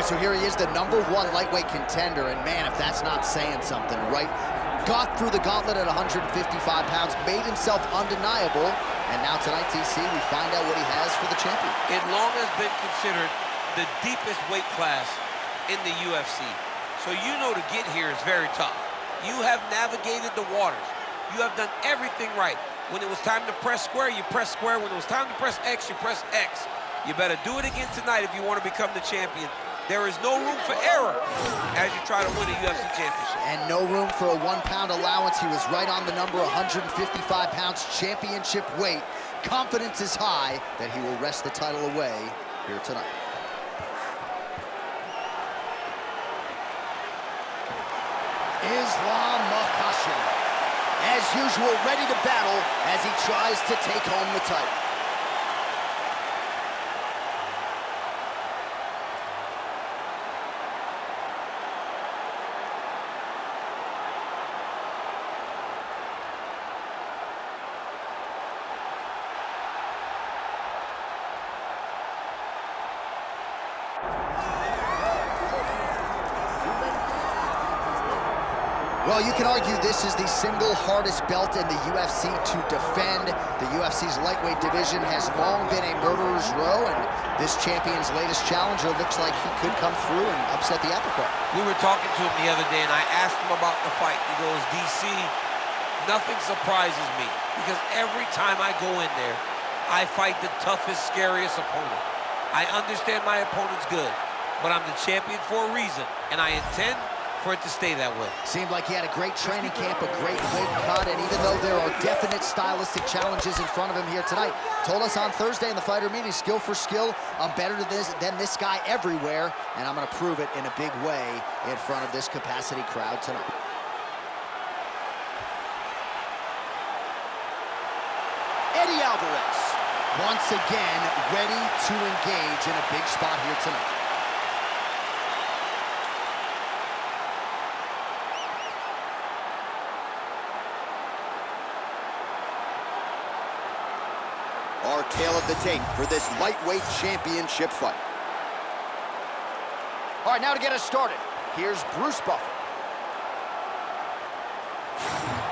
so here he is, the #1 lightweight contender, and man, if that's not saying something, right? Got through the gauntlet at 155 pounds, made himself undeniable, and now tonight, TC, we find out what he has for the champion. It long has been considered the deepest weight class in the UFC. So you know to get here is very tough. You have navigated the waters. You have done everything right. When it was time to press square, you press square. When it was time to press X, you press X. You better do it again tonight if you want to become the champion. There is no room for error as you try to win a UFC championship. And no room for a 1-pound allowance. He was right on the number, 155 pounds championship weight. Confidence is high that he will wrest the title away here tonight. Islam Makhachev, as usual, ready to battle as he tries to take home the title. Well, you can argue this is the single hardest belt in the UFC to defend. The UFC's lightweight division has long been a murderer's row, and this champion's latest challenger looks like he could come through and upset the apple cart. We were talking to him the other day, and I asked him about the fight. He goes, DC, nothing surprises me, because every time I go in there, I fight the toughest, scariest opponent. I understand my opponent's good, but I'm the champion for a reason, and I intend for it to stay that way. Seemed like he had a great training camp, a great weight cut, and even though there are definite stylistic challenges in front of him here tonight, told us on Thursday in the fighter meeting, skill for skill, I'm better than this guy everywhere, and I'm gonna prove it in a big way in front of this capacity crowd tonight. Eddie Alvarez, once again, ready to engage in a big spot here tonight. Our tale of the tape for this lightweight championship fight. All right, now to get us started, here's Bruce Buffer.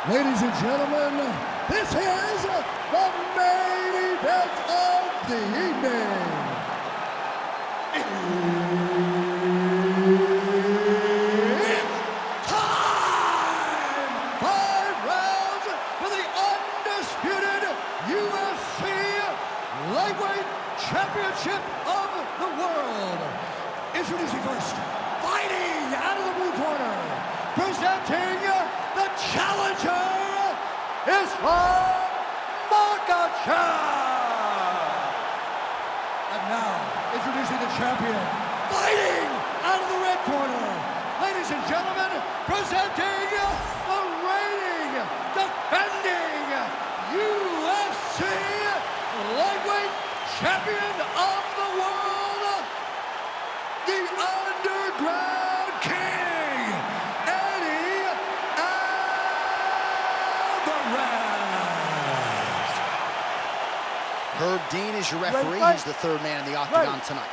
Ladies and gentlemen, this is the main event of the evening. It's time! 5 rounds for the undisputed UFC Lightweight Championship of the World. Introducing first, fighting out of the blue corner, presenting the challenger, Islam Makhachev. And now, introducing the champion, fighting out of the red corner, ladies and gentlemen, presenting the reigning, defending UFC Lightweight Champion of the World, the Underground King, Eddie Alvarez. Herb Dean is your referee. He's the third man in the octagon tonight.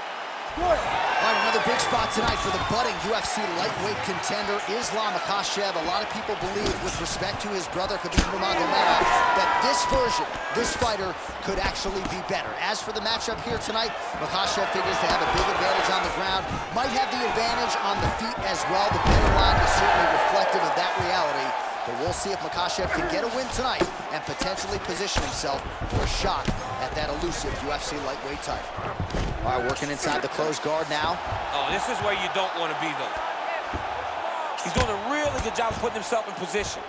All right, another big spot tonight for the budding UFC lightweight contender, Islam Makhachev. A lot of people believe, with respect to his brother, Khabib Nurmagomedov, that this version, this fighter, could actually be better. As for the matchup here tonight, Makhachev figures to have a big advantage on the ground, might have the advantage on the feet as well. The better line is certainly reflective of that reality. But we'll see if Makhachev can get a win tonight and potentially position himself for a shot at that elusive UFC lightweight title. All right, working inside the closed guard now. Oh, this is where you don't want to be, though. He's doing a really good job of putting himself in position.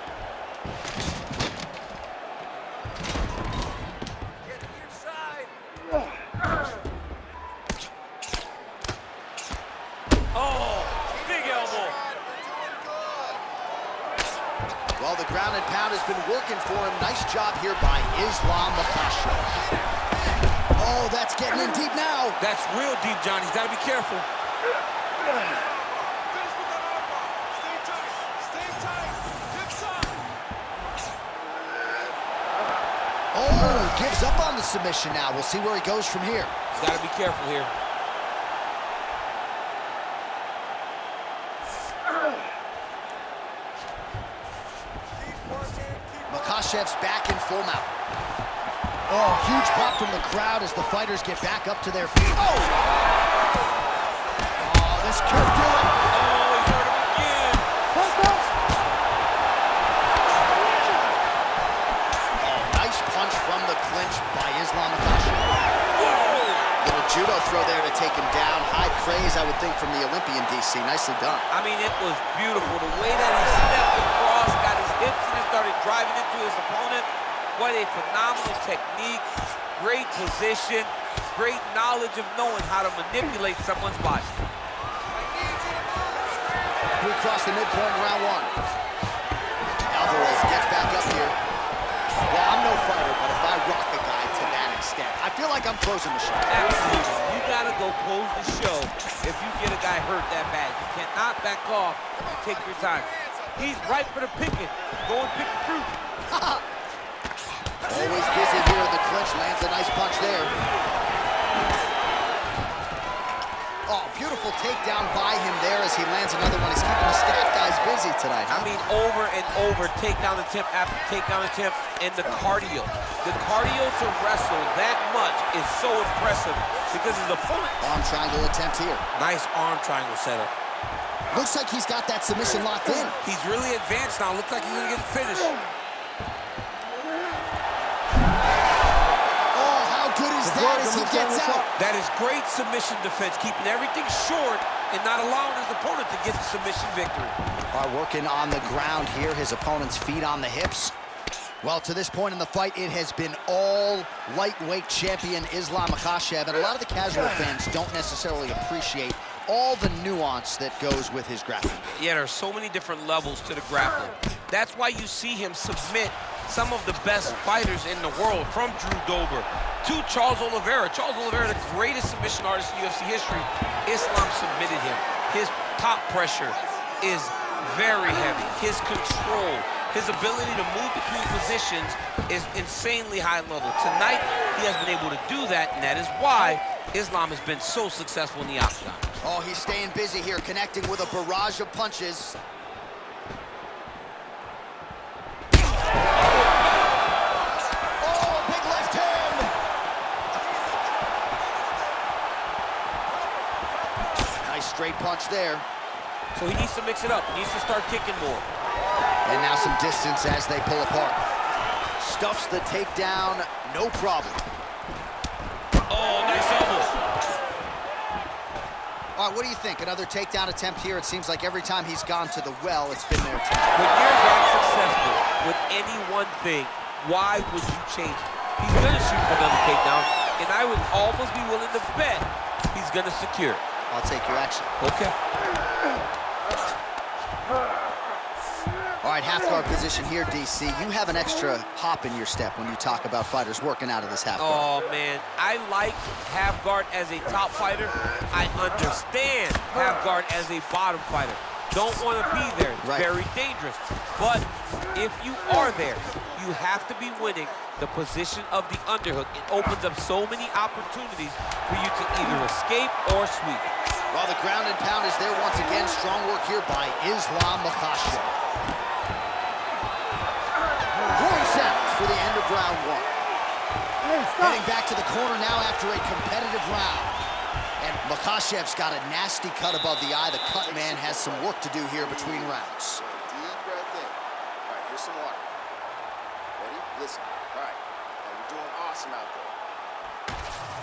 Get to your side. Oh, big elbow. Well, the ground and pound has been working for him. Nice job here by Islam Makhachev. Oh, that's getting in deep now. That's real deep, John. He's got to be careful. Oh, gives up on the submission now. We'll see where he goes from here. He's got to be careful here. Makhachev's back in full mount. Oh, huge pop from the crowd as the fighters get back up to their feet. Oh! Oh, this could do it. Oh, he hurt him again. Oh, nice punch from the clinch by Islam Makhachev. Little judo throw there to take him down. High praise, I would think, from the Olympian, DC. Nicely done. I mean, it was beautiful. The way that he stepped across, got his hips in and started driving into his opponent. What a phenomenal technique, great position, great knowledge of knowing how to manipulate someone's body. We cross the midpoint in round one. Alvarez gets back up here. Well, I'm no fighter, but if I rock a guy to that extent, I feel like I'm closing the show. Absolutely. You gotta go close the show if you get a guy hurt that bad. You cannot back off and take your time. He's right for the picking. Go and pick the fruit. Always busy here in the clinch, lands a nice punch there. Oh, beautiful takedown by him there as he lands another one. He's keeping the staff guys busy tonight, huh? I mean, over and over, takedown attempt after takedown attempt, and the cardio. The cardio to wrestle that much is so impressive because his opponent... Arm triangle attempt here. Nice arm triangle setup. Looks like he's got that submission locked in. He's really advanced now. Looks like he's gonna get the finish. Good as that as he gets out. That is great submission defense, keeping everything short and not allowing his opponent to get the submission victory. Working on the ground here, his opponent's feet on the hips. Well, to this point in the fight, it has been all lightweight champion Islam Makhachev, and a lot of the casual fans don't necessarily appreciate all the nuance that goes with his grappling. Yeah, there are so many different levels to the grappling. That's why you see him submit some of the best fighters in the world, from Drew Dober to Charles Oliveira. Charles Oliveira, the greatest submission artist in UFC history. Islam submitted him. His top pressure is very heavy. His control, his ability to move between positions is insanely high level. Tonight, he has been able to do that, and that is why Islam has been so successful in the octagon. Oh, he's staying busy here, connecting with a barrage of punches. Straight punch there. So he needs to mix it up. He needs to start kicking more. And now some distance as they pull apart. Stuffs the takedown, no problem. Oh, nice elbow. All right, what do you think? Another takedown attempt here. It seems like every time he's gone to the well, it's been there too. When you're that successful with any one thing, why would you change it? He's gonna shoot for another takedown, and I would almost be willing to bet he's gonna secure it. I'll take your action. Okay. All right, half guard position here, DC. You have an extra hop in your step when you talk about fighters working out of this half guard. Oh, man. I like half guard as a top fighter. I understand half guard as a bottom fighter. Don't want to be there. It's very dangerous. But if you are there, you have to be winning the position of the underhook. It opens up so many opportunities for you to either escape or sweep. Well, the ground and pound is there once again. Strong work here by Islam Makhachev. 40 seconds for the end of round one. Heading back to the corner now after a competitive round. And Makhachev's got a nasty cut above the eye. The cut man has some work to do here between rounds. Deep breath in. All right, here's some water. Ready? Listen. All right. Now you're doing awesome out there.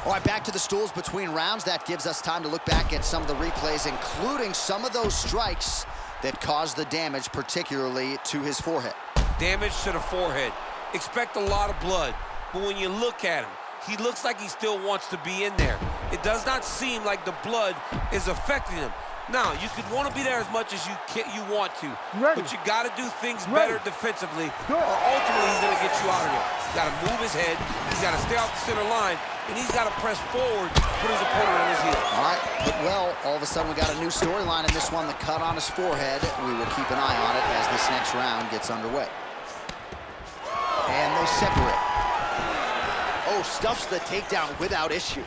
All right, back to the stools between rounds. That gives us time to look back at some of the replays, including some of those strikes that caused the damage, particularly to his forehead. Damage to the forehead. Expect a lot of blood, but when you look at him, he looks like he still wants to be in there. It does not seem like the blood is affecting him. Now, you could want to be there as much as you want to, but you got to do things better defensively, or ultimately he's going to get you out of there. He's got to move his head, he's got to stay off the center line, and he's got to press forward, put his opponent on his heels. All right, but well, all of a sudden we got a new storyline in this one, the cut on his forehead. We will keep an eye on it as this next round gets underway. And they separate. Oh, stuffs the takedown without issue.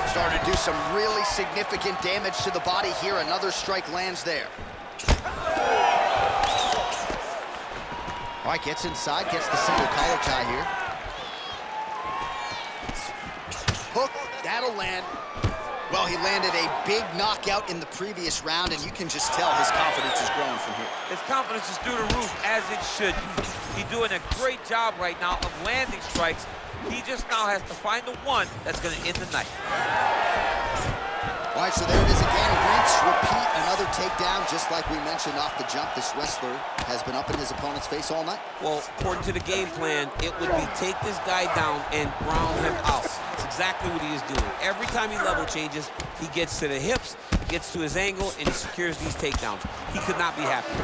Starting to do some really significant damage to the body here. Another strike lands there. All right, gets inside, gets the single collar tie here. Hook, that'll land. Well, he landed a big knockout in the previous round, and you can just tell his confidence is growing from here. His confidence is through the roof, as it should. He's doing a great job right now of landing strikes. He just now has to find the one that's going to end the night. All right, so there it is again. Rinse, repeat, another takedown. Just like we mentioned off the jump, this wrestler has been up in his opponent's face all night. Well, according to the game plan, it would be take this guy down and ground him out. That's exactly what he is doing. Every time he level changes, he gets to the hips, gets to his angle, and he secures these takedowns. He could not be happier.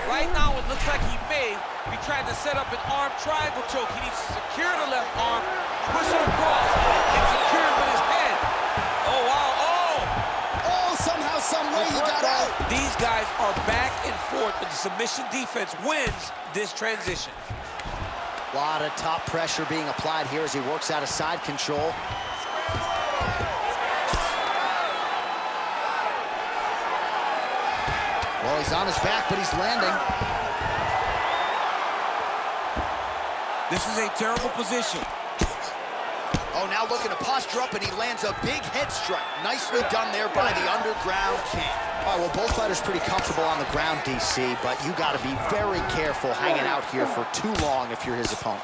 Right now, it looks like he may be trying to set up an arm triangle choke. He needs to secure the left arm, push it across, and secure it with his head. Oh, wow, Oh, somehow, some way he got out. These guys are back and forth, but the submission defense wins this transition. A lot of top pressure being applied here as he works out of side control. Well, he's on his back, but he's landing. This is a terrible position. Oh, now looking to posture up, and he lands a big head strike. Nicely done there by the underground king. All right, well, both fighters pretty comfortable on the ground, DC, but you got to be very careful hanging out here for too long if you're his opponent.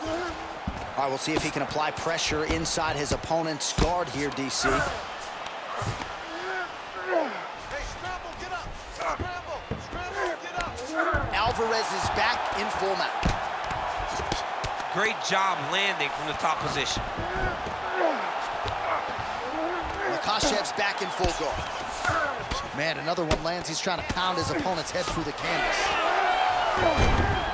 All right, we'll see if he can apply pressure inside his opponent's guard here, DC. Alvarez is back in full mount. Great job landing from the top position. Makhachev's back in full guard. Man, another one lands. He's trying to pound his opponent's head through the canvas.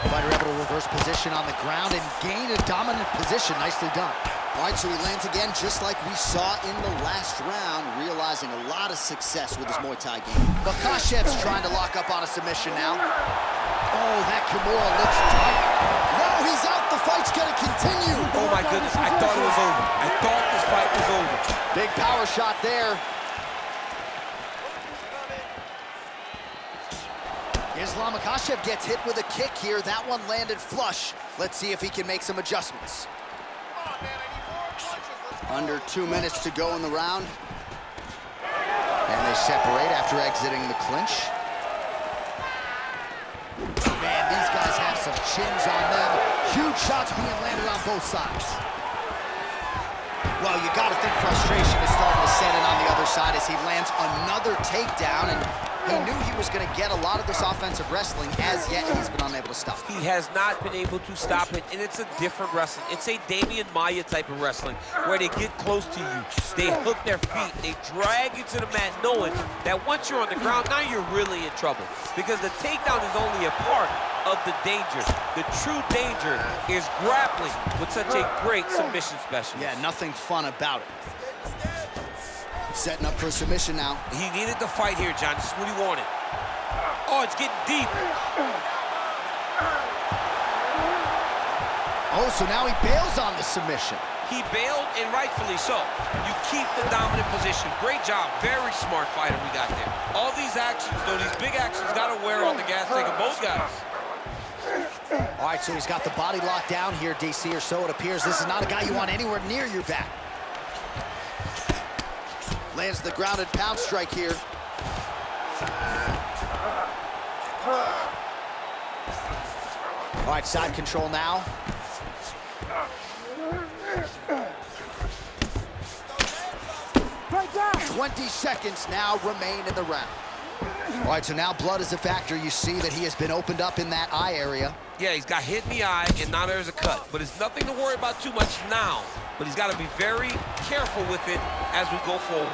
Fighter able to reverse position on the ground and gain a dominant position. Nicely done. All right, so he lands again just like we saw in the last round, realizing a lot of success with his Muay Thai game. Makhachev's trying to lock up on a submission now. Oh, that Kimura looks tight. No, he's out. The fight's going to continue. Oh, my goodness. I thought it was over. I thought this fight was over. Big power shot there. Islam Makhachev gets hit with a kick here. That one landed flush. Let's see if he can make some adjustments. Under 2 minutes to go in the round. And they separate after exiting the clinch. Man, these guys have some chins on them. Huge shots being landed on both sides. Well, you got to think frustration is starting to set in on the other side as he lands another takedown, and he knew he was going to get a lot of this offensive wrestling. As yet, he's been unable to stop. He has not been able to stop it, and it's a different wrestling. It's a Damian Maia type of wrestling where they get close to you, they hook their feet, they drag you to the mat knowing that once you're on the ground, now you're really in trouble because the takedown is only a part of the danger. The true danger is grappling with such a great submission specialist. Yeah, nothing fun about it. Setting up for a submission now. He needed to fight here, John. This is what he wanted. Oh, it's getting deep. Oh, so now he bails on the submission. He bailed, and rightfully so. You keep the dominant position. Great job. Very smart fighter we got there. All these actions, though, these big actions got to wear on the gas tank of both guys. All right, so he's got the body locked down here, DC, or so it appears. This is not a guy you want anywhere near your back. Lands the grounded pound strike here. All right, side control now. Right down. 20 seconds now remain in the round. All right, so now blood is a factor. You see that he has been opened up in that eye area. Yeah, he's got hit in the eye, and now there's a cut. But it's nothing to worry about too much now. But he's got to be very careful with it as we go forward.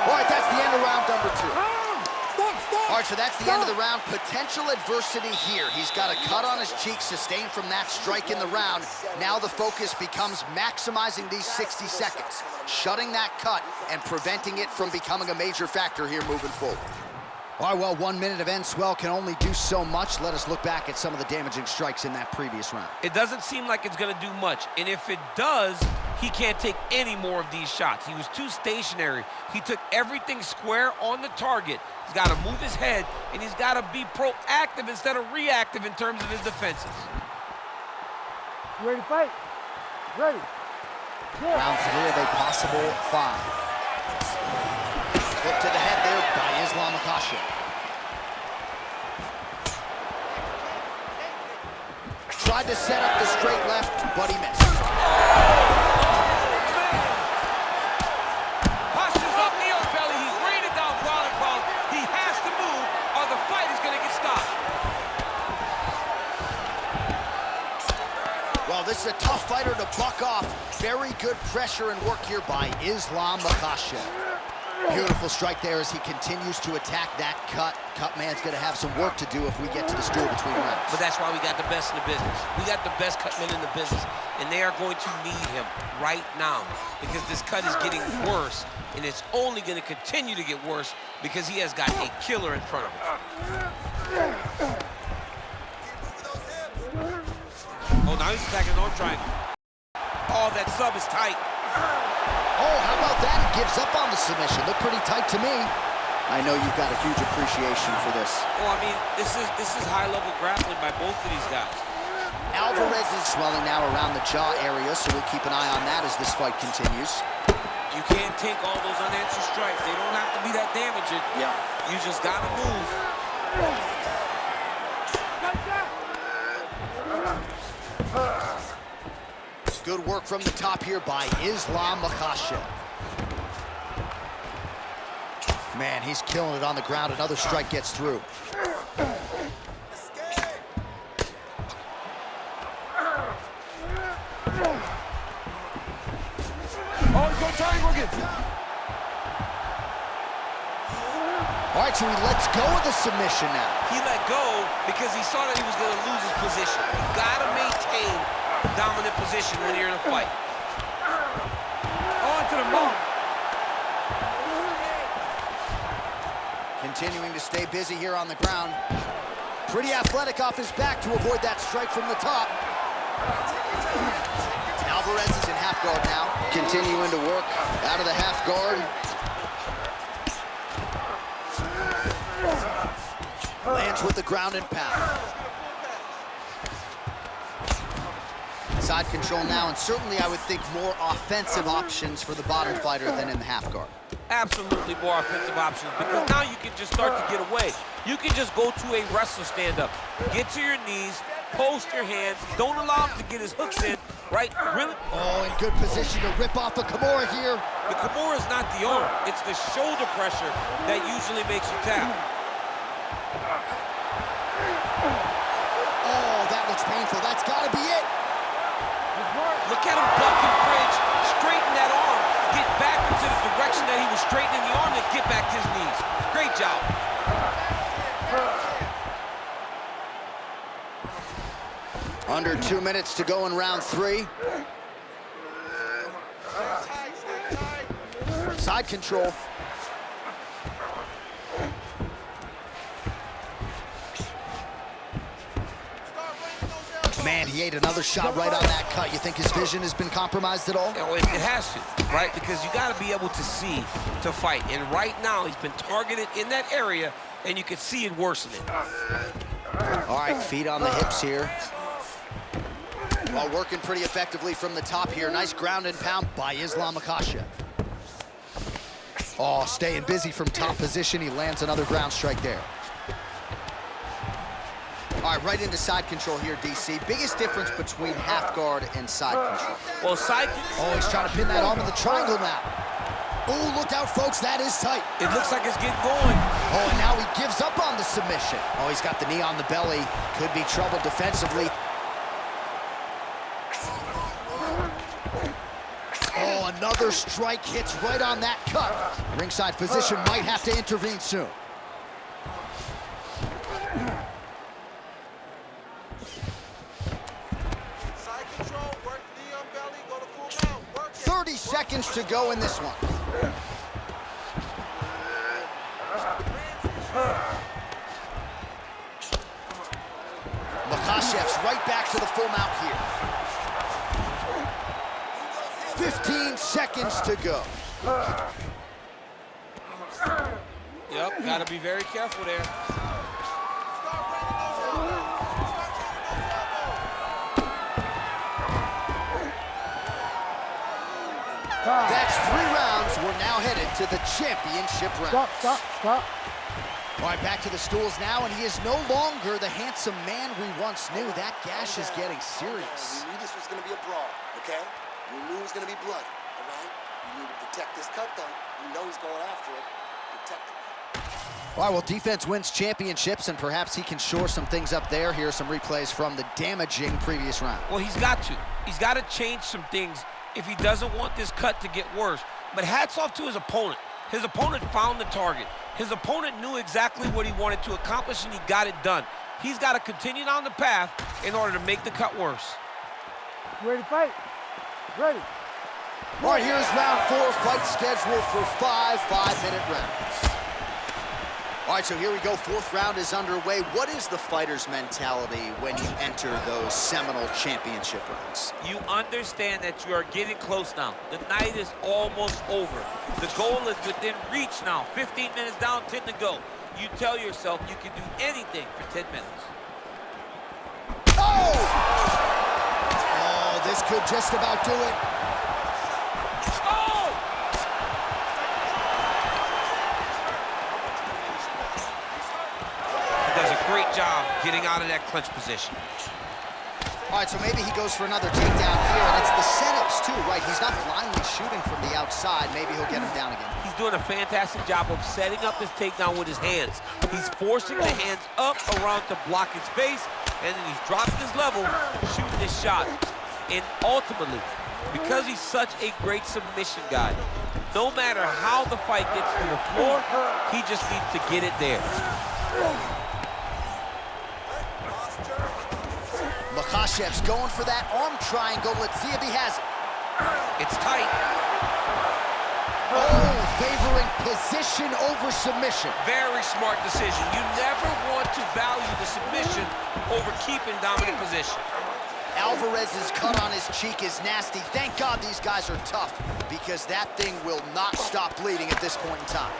All right, that's the end of round number 2. All right, so that's the end of the round. Potential adversity here. He's got a cut on his cheek sustained from that strike in the round. Now the focus becomes maximizing these 60 seconds, shutting that cut and preventing it from becoming a major factor here moving forward. All right, well, 1 minute of end swell can only do so much. Let us look back at some of the damaging strikes in that previous round. It doesn't seem like it's going to do much, and if it does, he can't take any more of these shots. He was too stationary. He took everything square on the target. He's got to move his head, and he's got to be proactive instead of reactive in terms of his defenses. You ready to fight? Ready. Round 3 of a possible 5. Hook to the head there by Islam Makhachev. Tried to set up the straight left, but he missed. Postures up, knee on belly. He's raining down ground and pound. He has to move, or the fight is going to get stopped. Well, this is a tough fighter to buck off. Very good pressure and work here by Islam Makhachev. Beautiful strike there as he continues to attack that cut. Cut man's going to have some work to do if we get to the stool between rounds. But that's why we got the best in the business. We got the best cut men in the business, and they are going to need him right now because this cut is getting worse, and it's only going to continue to get worse because he has got a killer in front of him. Oh, now he's attacking an arm triangle. Oh, that sub is tight. Oh, how about that? He gives up on the submission. Looked pretty tight to me. I know you've got a huge appreciation for this. Oh, I mean, this is high-level grappling by both of these guys. Alvarez is swelling now around the jaw area, so we'll keep an eye on that as this fight continues. You can't take all those unanswered strikes. They don't have to be that damaging. Yeah. You just got to move. Good work from the top here by Islam Makhachev. Man, he's killing it on the ground. Another strike gets through. Oh, he's going triangle again. All right, so he lets go of the submission now. He let go because he saw that he was going to lose his position. You got to maintain dominant position when you're in a fight. On to the mark. Continuing to stay busy here on the ground. Pretty athletic off his back to avoid that strike from the top. Alvarez is in half guard now. Continuing to work out of the half guard. Lands with the ground and pound. Side control now, and certainly I would think more offensive options for the bottom fighter than in the half guard. Absolutely more offensive options because now you can just start to get away. You can just go to a wrestler stand-up. Get to your knees, post your hands, don't allow him to get his hooks in, right? Really? Oh, in good position to rip off a Kimura here. The Kimura is not the arm. It's the shoulder pressure that usually makes you tap. Oh, that looks painful. That's got to be it. Look at him duck and bridge, straighten that arm, get back into the direction that he was straightening the arm, and get back to his knees. Great job. Under 2 minutes to go in round 3. Side control. Man, he ate another shot right on that cut. You think his vision has been compromised at all? It has to, right? Because you got to be able to see to fight. And right now, he's been targeted in that area, and you can see it worsening. All right, feet on the hips here. Well, working pretty effectively from the top here. Nice ground and pound by Islam Makhachev. Oh, staying busy from top position. He lands another ground strike there. All right, right into side control here, DC. Biggest difference between half guard and side control. Well, side... Oh, he's trying to pin that arm in the triangle now. Oh, look out, folks. That is tight. It looks like it's getting going. Oh, and now he gives up on the submission. Oh, he's got the knee on the belly. Could be trouble defensively. Oh, another strike hits right on that cut. Ringside physician might have to intervene soon. Side control, work knee on belly, go to full mount. Work it. 30 seconds to go in this one. Makhachev's right back to the full mount here. 15 seconds to go. Yep, gotta be very careful there. That's 3 rounds. We're now headed to the championship round. Stop. All right, back to the stools now, and he is no longer the handsome man we once knew. That gash is getting serious. We knew this was going to be a brawl, okay? We knew it was going to be bloody, all right? You need to protect this cut, though. You know he's going after it. Protect it. All right, well, defense wins championships, and perhaps he can shore some things up there. Here are some replays from the damaging previous round. Well, he's got to. He's got to change some things if he doesn't want this cut to get worse. But hats off to his opponent. His opponent found the target. His opponent knew exactly what he wanted to accomplish, and he got it done. He's got to continue down the path in order to make the cut worse. Ready to fight? Ready. All right, here's round 4, fight scheduled for 5 5-minute rounds. All right, so here we go. 4th round is underway. What is the fighter's mentality when you enter those seminal championship rounds? You understand that you are getting close now. The night is almost over. The goal is within reach now. 15 minutes down, 10 to go. You tell yourself you can do anything for 10 minutes. Oh! Oh, this could just about do it. Great job getting out of that clinch position. All right, so maybe he goes for another takedown here, and it's the setups too, right? He's not blindly shooting from the outside. Maybe he'll get him down again. He's doing a fantastic job of setting up his takedown with his hands. He's forcing the hands up around to block his face, and then he's dropping his level, shooting his shot. And ultimately, because he's such a great submission guy, no matter how the fight gets to the floor, he just needs to get it there. Makhachev's going for that arm triangle. Let's see if he has it. It's tight. Oh, favoring position over submission. Very smart decision. You never want to value the submission over keeping dominant position. Alvarez's cut on his cheek is nasty. Thank God these guys are tough, because that thing will not stop bleeding at this point in time.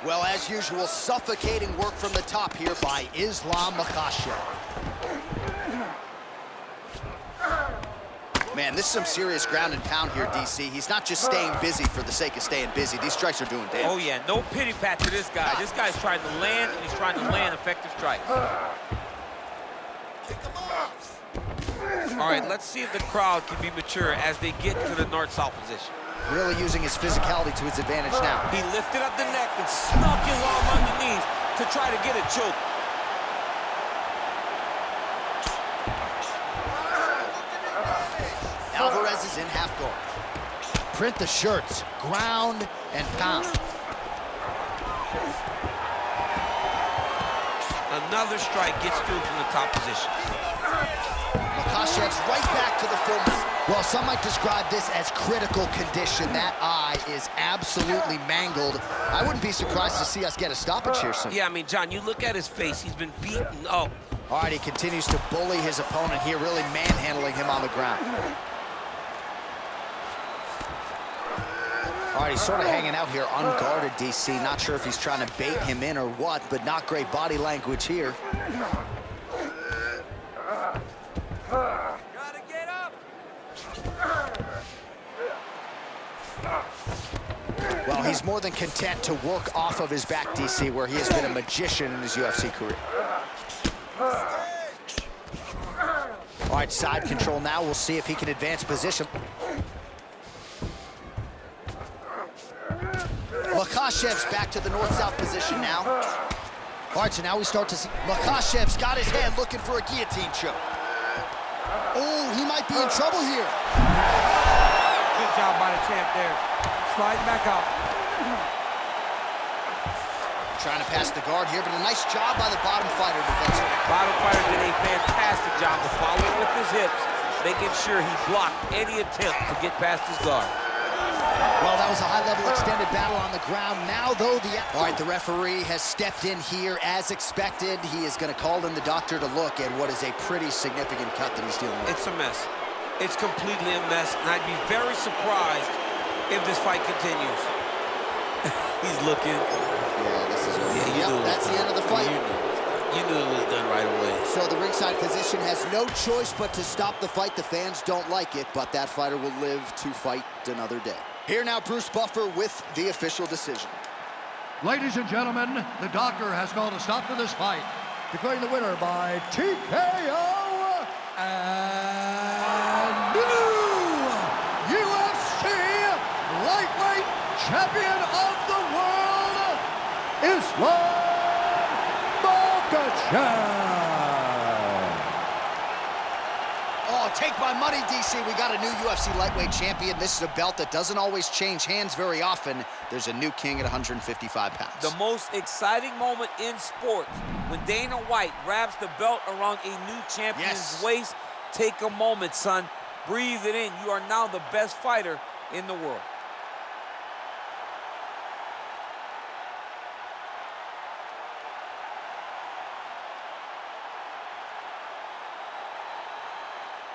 Well, as usual, suffocating work from the top here by Islam Makhachev. Man, this is some serious ground and pound here, DC. He's not just staying busy for the sake of staying busy. These strikes are doing damage. Oh, yeah, no pity pat to this guy. This guy's trying to land, and he's trying to land effective strikes. All right, let's see if the crowd can be mature as they get to the north-south position. Really using his physicality to his advantage now. He lifted up the neck and snuck his arm underneath to try to get a choke. Alvarez is in half guard. Print the shirts, ground and pound. Another strike gets through from the top position. Makhachev's right back to the full mount. Well, some might describe this as critical condition. That eye is absolutely mangled. I wouldn't be surprised to see us get a stoppage here soon. Yeah, I mean, John, you look at his face. He's been beaten up. All right, he continues to bully his opponent here, really manhandling him on the ground. All right, he's sort of hanging out here unguarded, DC. Not sure if he's trying to bait him in or what, but not great body language here. Gotta get up. Well, he's more than content to work off of his back, DC, where he has been a magician in his UFC career. All right, side control now. We'll see if he can advance position. Makhachev's back to the north-south position now. All right, so now we start to see Makhachev's got his hand looking for a guillotine choke. Oh, he might be in trouble here. Good job by the champ there. Sliding back out. Trying to pass the guard here, but a nice job by the bottom fighter defensively. Bottom fighter did a fantastic job of following with his hips, making sure he blocked any attempt to get past his guard. Well, that was a high-level extended battle on the ground. Now, though, all right, the referee has stepped in here as expected. He is going to call in the doctor to look at what is a pretty significant cut that he's dealing with. It's a mess. It's completely a mess, and I'd be very surprised if this fight continues. He's looking. Yeah, this is over. Yeah, Yep, that's the end of the fight. You knew it was done right away. So the ringside physician has no choice but to stop the fight. The fans don't like it, but that fighter will live to fight another day. Here now, Bruce Buffer with the official decision. Ladies and gentlemen, the doctor has called a stop to this fight, declaring the winner by TKO and new UFC lightweight champion of the world, Islam Makhachev. Oh, take my money, DC. We got a new UFC lightweight champion. This is a belt that doesn't always change hands very often. There's a new king at 155 pounds. The most exciting moment in sports, when Dana White wraps the belt around a new champion's waist. Take a moment, son. Breathe it in. You are now the best fighter in the world.